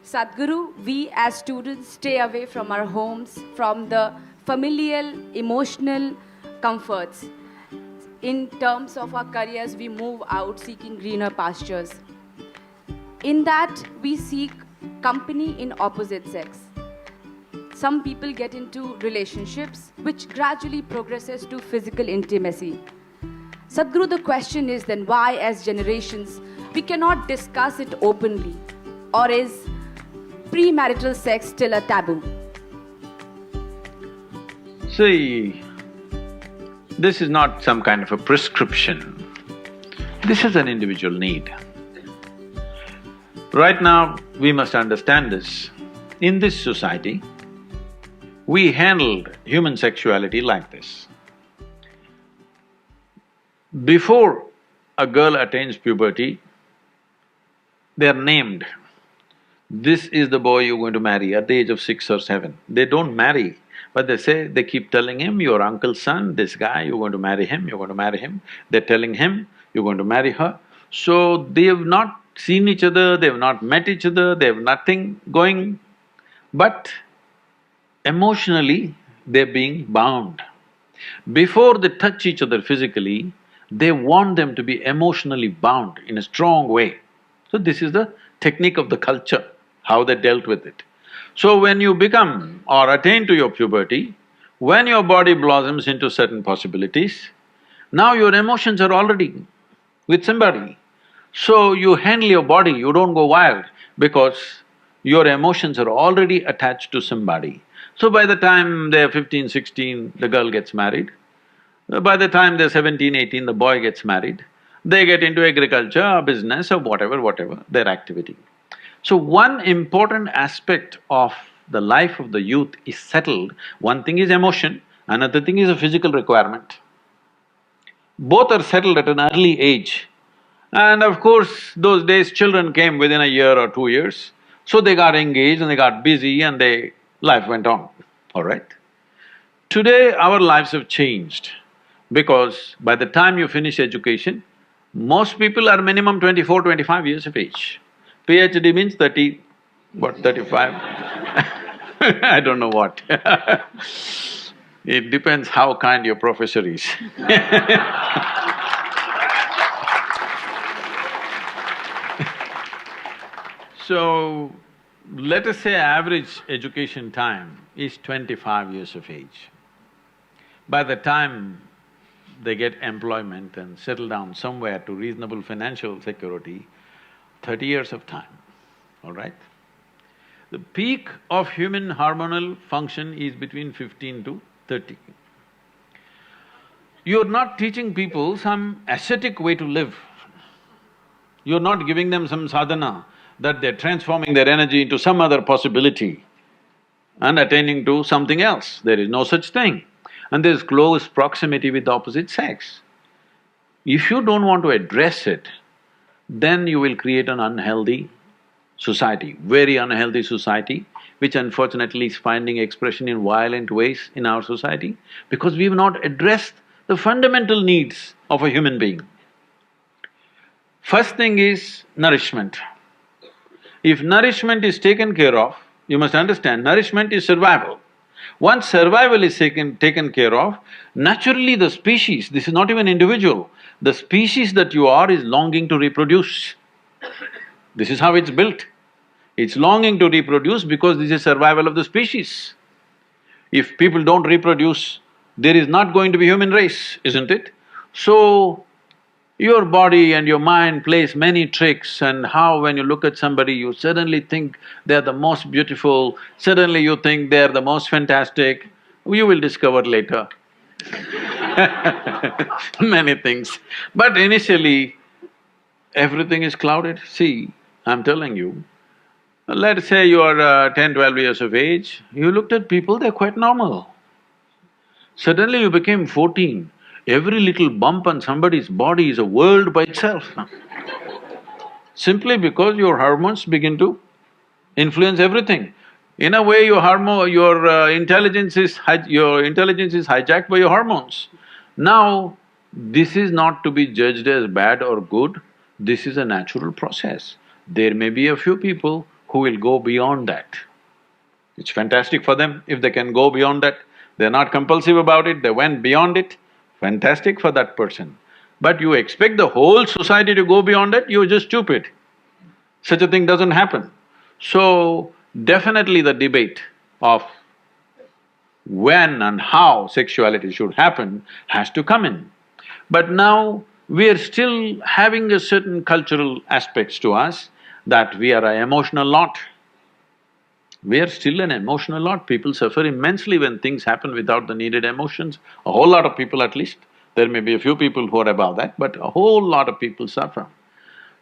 Sadhguru, we as students stay away from our homes, from the familial, emotional comforts. In terms of our careers, we move out seeking greener pastures. In that, we seek company in opposite sex. Some people get into relationships which gradually progresses to physical intimacy. Sadhguru, the question is then why, as generations, we cannot discuss it openly? Or is premarital sex still a taboo? See, this is not some kind of a prescription. This is an individual need. Right now, we must understand this. In this society, we handled human sexuality like this. Before a girl attains puberty, they are named. This is the boy you're going to marry at the age of 6 or 7. They don't marry, but they keep telling him, your uncle's son, this guy, you're going to marry him, you're going to marry him. They're telling him, you're going to marry her. So they have not seen each other, they have not met each other, they have nothing going, but emotionally they're being bound. Before they touch each other physically, they want them to be emotionally bound in a strong way. So this is the technique of the culture, how they dealt with it. So when you become or attain to your puberty, when your body blossoms into certain possibilities, now your emotions are already with somebody. So you handle your body, you don't go wild because your emotions are already attached to somebody. So by the time they're 15, 16, the girl gets married. By the time they're 17, 18, the boy gets married. They get into agriculture or business or whatever, their activity. So one important aspect of the life of the youth is settled. One thing is emotion, another thing is a physical requirement. Both are settled at an early age. And of course, those days children came within a year or 2 years, so they got engaged and they got busy and life went on, all right? Today, our lives have changed because by the time you finish education, most people are minimum 24, 25 years of age. PhD means 35? I don't know what It depends how kind your professor is So, let us say average education time is 25 years of age. By the time they get employment and settle down somewhere to reasonable financial security, 30 years of time, all right? The peak of human hormonal function is between 15 to 30. You're not teaching people some ascetic way to live. You're not giving them some sadhana that they're transforming their energy into some other possibility and attaining to something else. There is no such thing. And there's close proximity with the opposite sex. If you don't want to address it, then you will create an unhealthy society, very unhealthy society, which unfortunately is finding expression in violent ways in our society because we've not addressed the fundamental needs of a human being. First thing is nourishment. If nourishment is taken care of, you must understand, nourishment is survival. Once survival is taken care of, naturally the species, this is not even individual, the species that you are is longing to reproduce. This is how it's built. It's longing to reproduce because this is survival of the species. If people don't reproduce, there is not going to be human race, isn't it? So, your body and your mind plays many tricks and how when you look at somebody, you suddenly think they're the most beautiful, suddenly you think they're the most fantastic, you will discover later many things. But initially, everything is clouded. See, I'm telling you, let's say you are 10, 12 years of age, you looked at people, they're quite normal. Suddenly you became 14, every little bump on somebody's body is a world by itself simply because your hormones begin to influence everything. In a way, your intelligence is hijacked by your hormones. Now, this is not to be judged as bad or good, this is a natural process. There may be a few people who will go beyond that. It's fantastic for them if they can go beyond that. They're not compulsive about it, they went beyond it, fantastic for that person. But you expect the whole society to go beyond it, you're just stupid. Such a thing doesn't happen. So, definitely the debate of when and how sexuality should happen has to come in. But now, we are still having a certain cultural aspects to us that we are an emotional lot. We are still an emotional lot. People suffer immensely when things happen without the needed emotions. A whole lot of people at least. There may be a few people who are above that, but a whole lot of people suffer.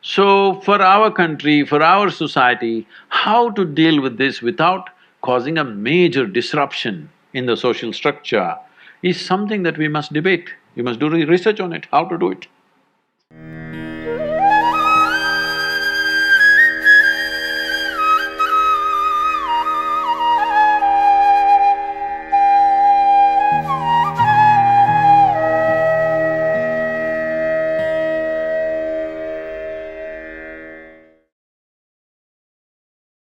So, for our country, for our society, how to deal with this without causing a major disruption in the social structure is something that we must debate. We must do research on it, how to do it.